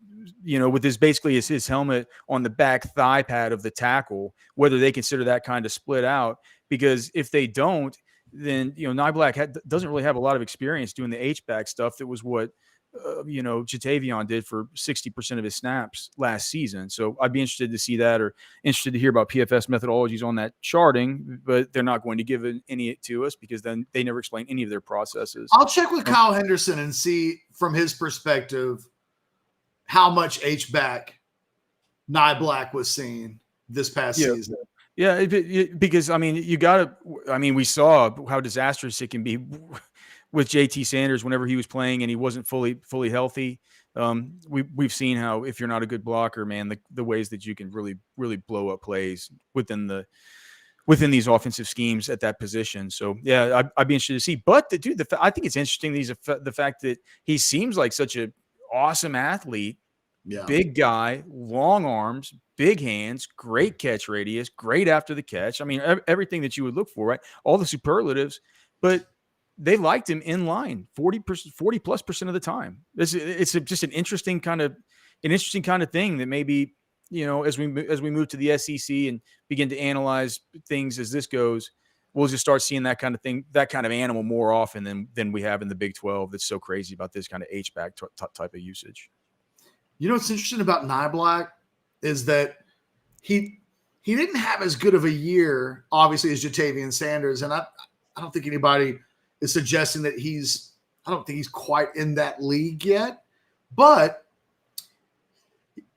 Speaker 3: with his helmet on the back thigh pad of the tackle, whether they consider that kind of split out. Because if they don't, then, Niblack doesn't really have a lot of experience doing the H-back stuff. That was what, Jatavion did for 60% of his snaps last season. So I'd be interested to see that, or interested to hear about PFS methodologies on that charting, but they're not going to give any to us because then they never explain any of their processes.
Speaker 1: I'll check with Kyle Henderson and see from his perspective how much H-back Niblack was seeing this past season.
Speaker 3: Yeah, because, we saw how disastrous it can be with JT Sanders whenever he was playing and he wasn't fully healthy. We've seen how, if you're not a good blocker, man, the ways that you can really, really blow up plays within these offensive schemes at that position. So yeah, I'd be interested to see. But I think it's interesting the fact that he seems like such an awesome athlete.
Speaker 1: Yeah.
Speaker 3: Big guy, long arms, big hands, great catch radius, great after the catch. I mean, everything that you would look for, right? All the superlatives, but they liked him in line 40+% of the time. It's just an interesting kind of thing that maybe, as we move to the SEC and begin to analyze things as this goes, we'll just start seeing that kind of thing, that kind of animal more often than we have in the Big 12. That's so crazy about this kind of H-back type of usage.
Speaker 1: What's interesting about Niblack is that he didn't have as good of a year, obviously, as Jatavion Sanders, and I don't think anybody is suggesting that I don't think he's quite in that league yet, but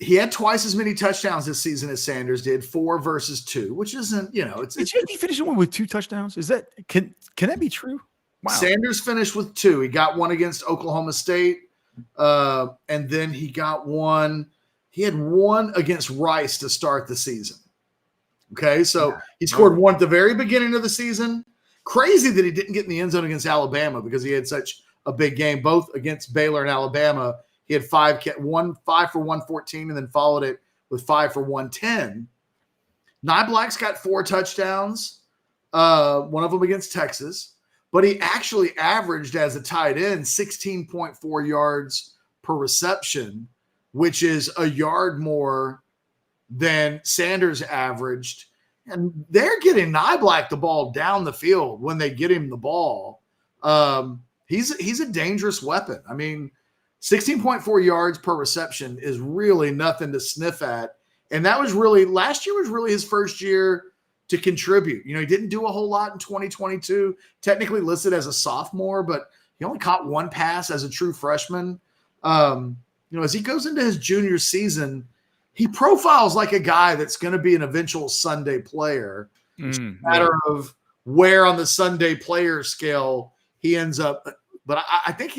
Speaker 1: he had twice as many touchdowns this season as Sanders did, 4 versus 2, which isn't,
Speaker 3: Did JT finish one with 2 touchdowns? Is that, can that be true? Wow.
Speaker 1: Sanders finished with 2. He got one against Oklahoma State. And then he got one. He had one against Rice to start the season. Okay, so he scored one at the very beginning of the season. Crazy that he didn't get in the end zone against Alabama because he had such a big game, both against Baylor and Alabama. He had 5 for 114 and then followed it with 5 for 110. Niblack's got 4 touchdowns, one of them against Texas, but he actually averaged as a tight end 16.4 yards per reception, which is a yard more than Sanders averaged. And they're getting Niblack the ball down the field when they get him the ball. He's a dangerous weapon. I mean, 16.4 yards per reception is really nothing to sniff at. And that was really, last year was really his first year to contribute. He didn't do a whole lot in 2022, technically listed as a sophomore, but he only caught 1 pass as a true freshman. As he goes into his junior season, he profiles like a guy that's going to be an eventual Sunday player. It's a matter of where on the Sunday player scale he ends up. But I think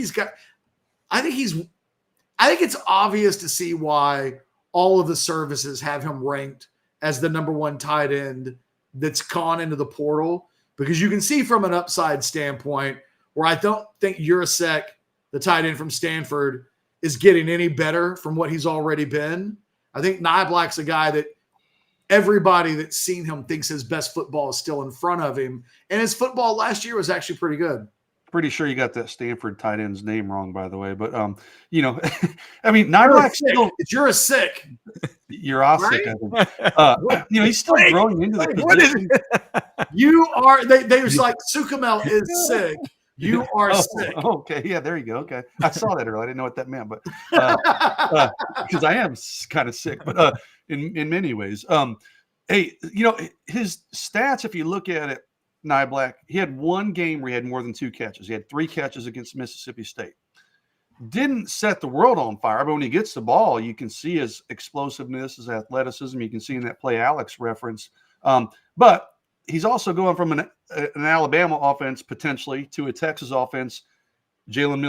Speaker 1: I think it's obvious to see why all of the services have him ranked as the number 1 tight end that's gone into the portal, because you can see from an upside standpoint where I don't think Urasek, the tight end from Stanford, is getting any better from what he's already been. I think Niblack's a guy that everybody that's seen him thinks his best football is still in front of him. And his football last year was actually pretty good.
Speaker 2: Pretty sure you got that Stanford tight end's name wrong, by the way. But, I mean, Niblack's still –
Speaker 1: You're a sick.
Speaker 2: You're all sick, I think. He's still growing into the position.
Speaker 1: What is it? You are – they was like, Sukamel is sick. You are sick.
Speaker 2: Okay, yeah, there you go. Okay. I saw that earlier. I didn't know what that meant, but because I am kind of sick, but in many ways. Hey, his stats, if you look at it, Niblack, he had 1 game where he had more than 2 catches. He had 3 catches against Mississippi State. Didn't set the world on fire, but when he gets the ball, you can see his explosiveness, his athleticism. You can see in that play Alex reference. But he's also going from an Alabama offense potentially to a Texas offense. Jalen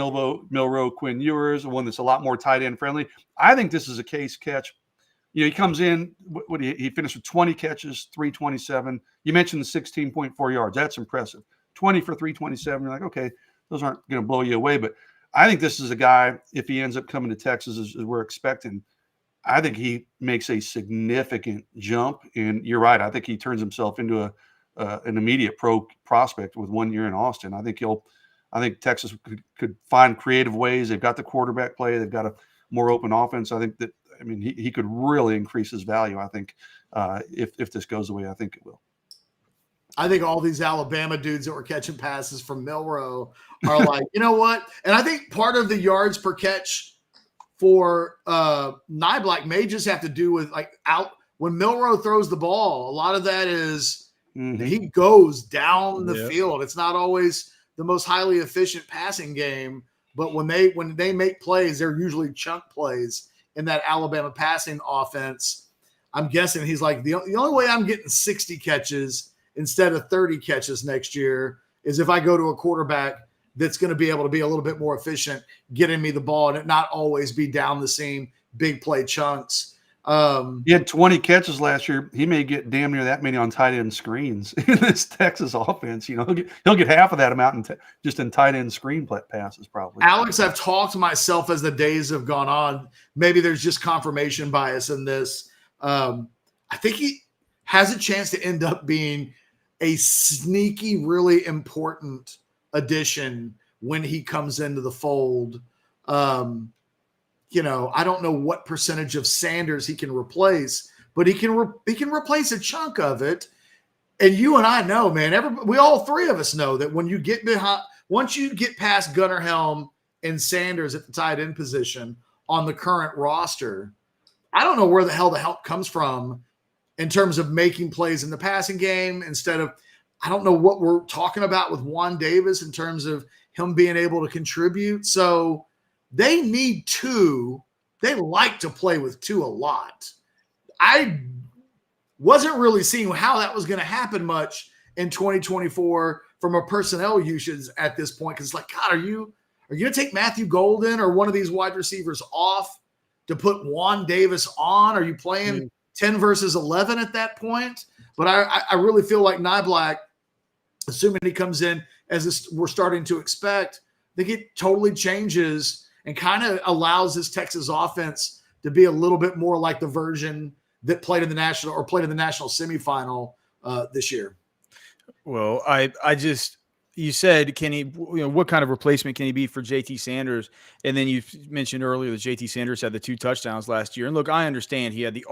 Speaker 2: Milroe, Quinn Ewers, one that's a lot more tight end friendly. I think this is a case catch. He comes in, he finished with 20 catches, 327. You mentioned the 16.4 yards. That's impressive. 20 for 327. You're like, okay, those aren't going to blow you away. But I think this is a guy, if he ends up coming to Texas as we're expecting, I think he makes a significant jump. And you're right. I think he turns himself into an immediate pro prospect with 1 year in Austin. I think Texas could find creative ways. They've got the quarterback play. They've got a more open offense. I think that, he could really increase his value. I think if this goes the way I think it will.
Speaker 1: I think all these Alabama dudes that were catching passes from Milroe are like, you know what? And I think part of the yards per catch for Niblack may just have to do with when Milroe throws the ball. A lot of that is he goes down the field. It's not always the most highly efficient passing game, but when they make plays, they're usually chunk plays in that Alabama passing offense. I'm guessing he's like, the only way I'm getting 60 catches instead of 30 catches next year is if I go to a quarterback that's going to be able to be a little bit more efficient, getting me the ball and it not always be down the same big play chunks.
Speaker 2: He had 20 catches last year. He may get damn near that many on tight end screens in this Texas offense. He'll get half of that amount just in tight end screen passes probably.
Speaker 1: Alex, I've talked to myself as the days have gone on. Maybe there's just confirmation bias in this. I think he has a chance to end up being a sneaky, really important addition when he comes into the fold. I don't know what percentage of Sanders he can replace, but he can replace a chunk of it. And you and I know, man, we all three of us know that when you get once you get past Gunnar Helm and Sanders at the tight end position on the current roster, I don't know where the hell the help comes from in terms of making plays in the passing game I don't know what we're talking about with Juan Davis in terms of him being able to contribute. So they need two. They like to play with two a lot. I wasn't really seeing how that was going to happen much in 2024 from a personnel usage at this point. Because it's like, God, are you going to take Matthew Golden or one of these wide receivers off to put Juan Davis on? Are you playing 10 versus 11 at that point? But I really feel like Niblack, assuming he comes in as we're starting to expect, I think it totally changes and kind of allows this Texas offense to be a little bit more like the version that played in the national semifinal this year.
Speaker 3: Well, you said, can he, what kind of replacement can he be for JT Sanders? And then you mentioned earlier that JT Sanders had the 2 touchdowns last year. And look, I understand he had the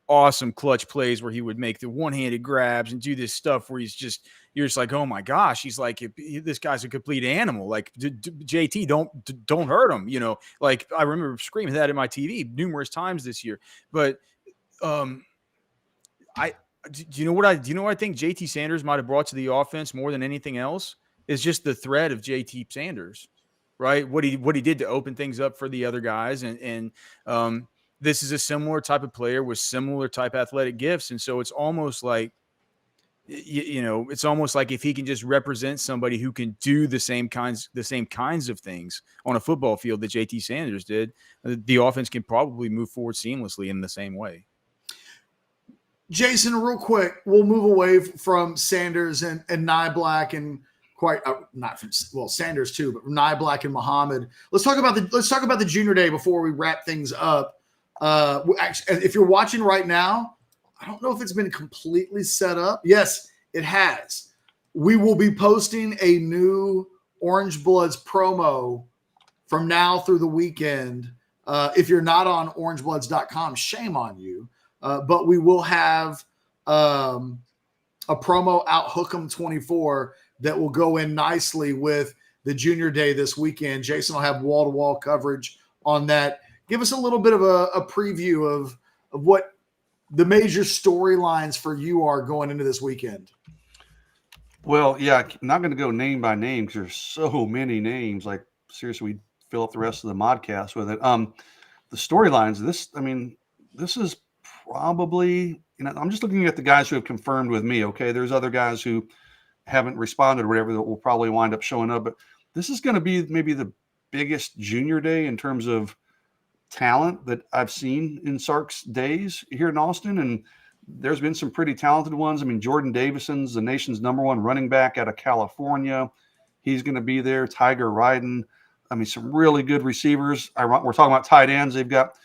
Speaker 3: awesome clutch plays where he would make the one-handed grabs and do this stuff where you're just like, oh my gosh, he's like, this guy's a complete animal. Like JT, don't hurt him. Like I remember screaming that in my TV numerous times this year. But do you know what I think JT Sanders might have brought to the offense more than anything else is just the threat of JT Sanders, right? What he did to open things up for the other guys. And this is a similar type of player with similar type athletic gifts. And so it's almost like, it's almost like if he can just represent somebody who can do the same kinds of things on a football field that JT Sanders did, the offense can probably move forward seamlessly in the same way.
Speaker 1: Jason, real quick, we'll move away from Sanders and Niblack and Sanders too, but Niblack and Muhammad. Let's talk about the junior day before we wrap things up. Actually, if you're watching right now, I don't know if it's been completely set up. Yes, it has. We will be posting a new Orange Bloods promo from now through the weekend. If you're not on orangebloods.com, shame on you. But we will have a promo out, Hook'em 24, that will go in nicely with the junior day this weekend. Jason will have wall-to-wall coverage on that. Give us a little bit of a preview of what the major storylines for you are going into this weekend.
Speaker 2: Well, yeah, I'm not going to go name by name because there's so many names. Like, seriously, we'd fill up the rest of the Modcast with it. The storylines, this is probably, I'm just looking at the guys who have confirmed with me. Okay. There's other guys who haven't responded or whatever that will probably wind up showing up, but this is going to be maybe the biggest junior day in terms of talent that I've seen in Sark's days here in Austin. And there's been some pretty talented ones. Jordan Davison's the nation's #1 running back out of California. He's going to be there. Tiger Ryden. I mean, some really good receivers. We're talking about tight ends. They've got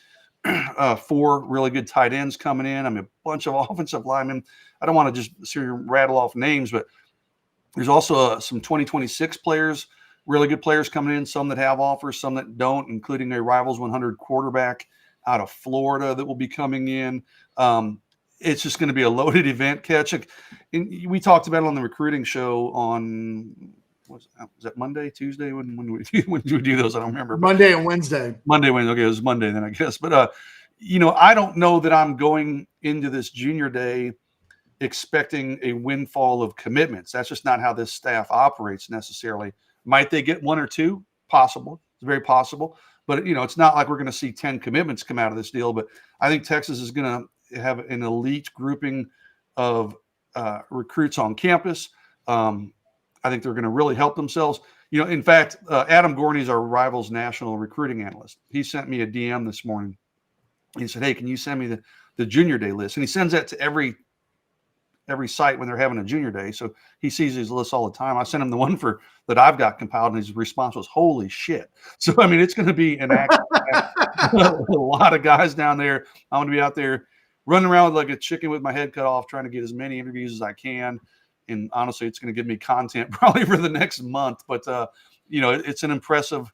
Speaker 2: 4 really good tight ends coming in. I mean, a bunch of offensive linemen. I don't want to just sit here and rattle off names, but there's also some 2026 players, really good players coming in, some that have offers, some that don't, including a Rivals 100 quarterback out of Florida that will be coming in. It's just going to be a loaded event. And we talked about it on the recruiting show on, was that Monday, Tuesday? When did we do those? I don't remember.
Speaker 1: Monday and Wednesday.
Speaker 2: Monday. Okay, it was Monday then, I guess. But, I don't know that I'm going into this junior day expecting a windfall of commitments. That's just not how this staff operates necessarily. Might they get 1 or 2? Possible. It's very possible. But, it's not like we're going to see 10 commitments come out of this deal. But I think Texas is going to have an elite grouping of recruits on campus. I think they're going to really help themselves. In fact, Adam Gorney is our Rivals national recruiting analyst. He sent me a DM this morning. He said, "Hey, can you send me the junior day list?" And he sends that to every site when they're having a junior day. So he sees these lists all the time. I sent him the one that I've got compiled, and his response was, "Holy shit." So, I mean, it's going to be an action. A lot of guys down there. I'm going to be out there running around like a chicken with my head cut off, trying to get as many interviews as I can. And honestly, it's going to give me content probably for the next month. But, it's an impressive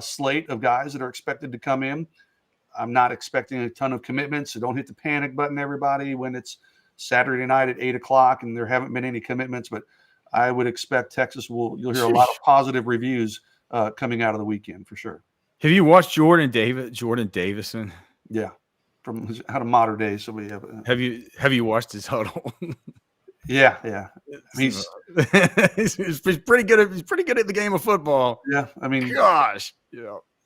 Speaker 2: slate of guys that are expected to come in. I'm not expecting a ton of commitments. So don't hit the panic button, everybody, when it's Saturday night at 8:00 and there haven't been any commitments. But I would expect Texas you'll hear a lot of positive reviews coming out of the weekend for sure.
Speaker 3: Have you watched Jordan Davison?
Speaker 2: Yeah, from out of modern day. So we have.
Speaker 3: Have you watched his huddle?
Speaker 2: Yeah. He's
Speaker 3: pretty good. He's pretty good at the game of football.
Speaker 2: Yeah, I mean,
Speaker 3: gosh,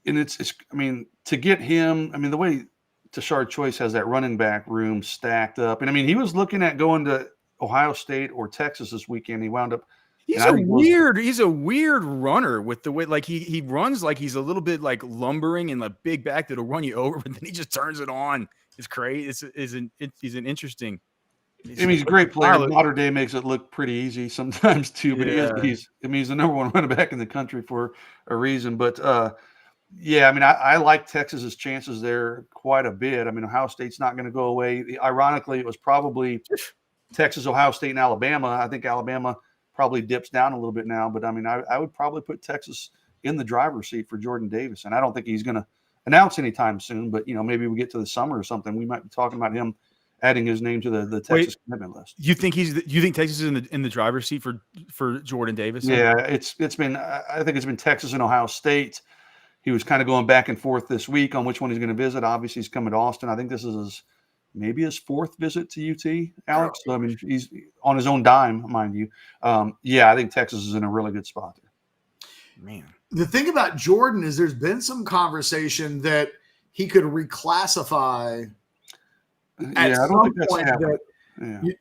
Speaker 2: and it's. I mean, to get him. I mean, the way Tashard Choice has that running back room stacked up, and I mean, he was looking at going to Ohio State or Texas this weekend. He wound up.
Speaker 3: He's a weird runner with the way, like he runs like he's a little bit like lumbering and a big back that'll run you over, but then he just turns it on. It's crazy. He's an interesting.
Speaker 2: He's a great player. Modern day makes it look pretty easy sometimes too, but he's the number one running back in the country for a reason. But I mean, I like Texas's chances there quite a bit. I mean, Ohio State's not going to go away. Ironically, it was probably Texas, Ohio State, and Alabama. I think Alabama probably dips down a little bit now, but I mean, I would probably put Texas in the driver's seat for Jordan Davis, and I don't think he's going to announce anytime soon. But maybe we get to the summer or something, we might be talking about him adding his name to the Texas commitment list.
Speaker 3: You think Texas is in the driver's seat for Jordan Davis?
Speaker 2: Yeah, it's been. I think it's been Texas and Ohio State. He was kind of going back and forth this week on which one he's going to visit. Obviously, he's coming to Austin. I think this is maybe his 4th visit to UT, Alex. So, I mean, he's on his own dime, mind you. I think Texas is in a really good spot there.
Speaker 3: Man,
Speaker 1: the thing about Jordan is there's been some conversation that he could reclassify.
Speaker 2: I don't think that's happening.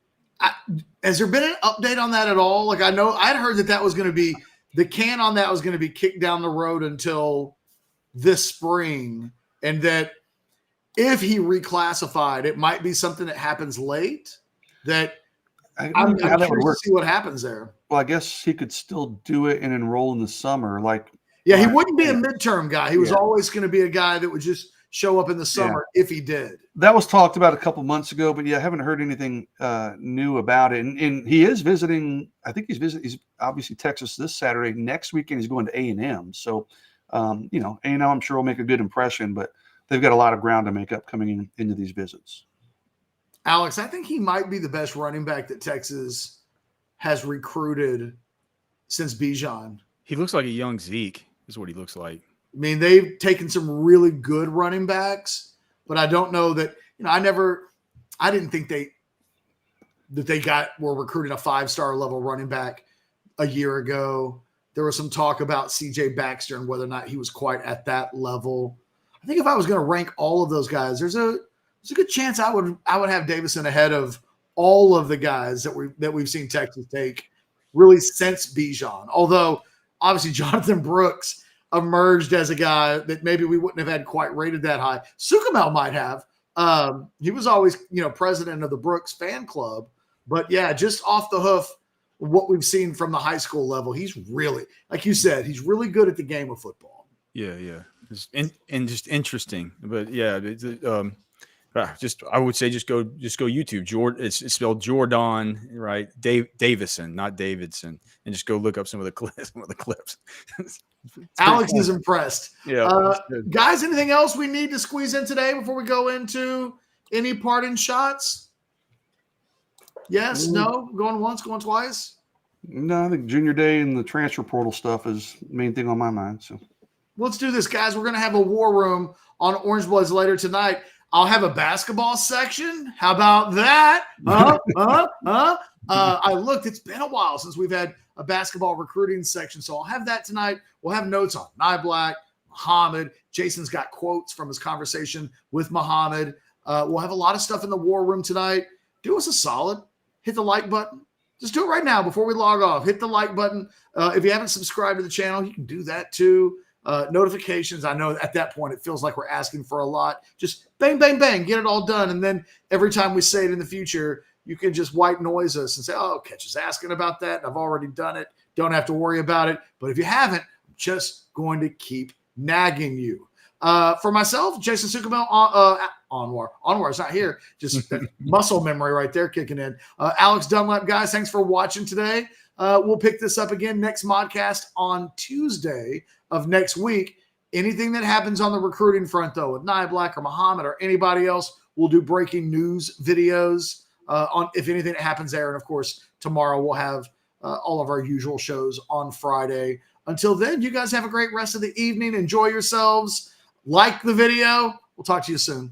Speaker 1: Has there been an update on that at all? Like, I know I'd heard that was going to be the can on that was going to be kicked down the road until this spring, and that if he reclassified, it might be something that happens late. That I'm curious to see what happens there.
Speaker 2: Well, I guess he could still do it and enroll in the summer.
Speaker 1: He wouldn't be a midterm guy. He was always going to be a guy that would just show up in the summer if he did.
Speaker 2: That was talked about a couple months ago, but I haven't heard anything new about it. And he is visiting. I think he's obviously Texas this Saturday. Next weekend he's going to A&M. So, A&M I'm sure will make a good impression, but they've got a lot of ground to make up coming into these visits.
Speaker 1: Alex, I think he might be the best running back that Texas has recruited since Bijan.
Speaker 3: He looks like a young Zeke is what he looks like.
Speaker 1: I mean, they've taken some really good running backs, but I don't know that, I didn't think were recruiting a 5-star level running back a year ago. There was some talk about CJ Baxter and whether or not he was quite at that level. I think if I was going to rank all of those guys, there's a good chance I would have Davison ahead of all of the guys that we've seen Texas take really since Bijan. Although obviously Jonathan Brooks emerged as a guy that maybe we wouldn't have had quite rated that high. Sukamel might have. He was always, president of the Brooks fan club. But just off the hoof, what we've seen from the high school level, he's really, like you said, he's really good at the game of football.
Speaker 3: Yeah. And just interesting, but yeah, I would say just go YouTube. It's spelled Jordan, right? Davison, not Davidson, and just go look up some of the clips. It's
Speaker 1: Alex
Speaker 3: fun.
Speaker 1: is impressed.
Speaker 3: Yeah, it's good.
Speaker 1: Guys, anything else we need to squeeze in today before we go into any parting shots? Yes, no, going once, going twice.
Speaker 2: No, I think junior day and the transfer portal stuff is the main thing on my mind. So
Speaker 1: Let's do this, guys. We're going to have a war room on Orange Bloods later tonight. I'll have a basketball section. How about that? I looked. It's been a while since we've had a basketball recruiting section, so I'll have that tonight. We'll have notes on Niblack, Muhammad. Jason's got quotes from his conversation with Muhammad. We'll have a lot of stuff in the war room tonight. Do us a solid. Hit the like button. Just do it right now before we log off. Hit the like button. If you haven't subscribed to the channel, you can do that too. Notifications. I know at that point it feels like we're asking for a lot. Just bang, bang, bang, get it all done. And then every time we say it in the future, you can just white noise us and say, oh, Catch is asking about that. And I've already done it. Don't have to worry about it. But if you haven't, I'm just going to keep nagging you. For myself, Jason Sucamel, Anwar's not here. Just muscle memory right there kicking in. Alex Dunlap, guys, thanks for watching today. We'll pick this up again next Modcast on Tuesday of next week. Anything that happens on the recruiting front, though, with Niblack or Muhammad or anybody else, we'll do breaking news videos on if anything that happens there. And, of course, tomorrow we'll have all of our usual shows on Friday. Until then, you guys have a great rest of the evening. Enjoy yourselves. Like the video. We'll talk to you soon.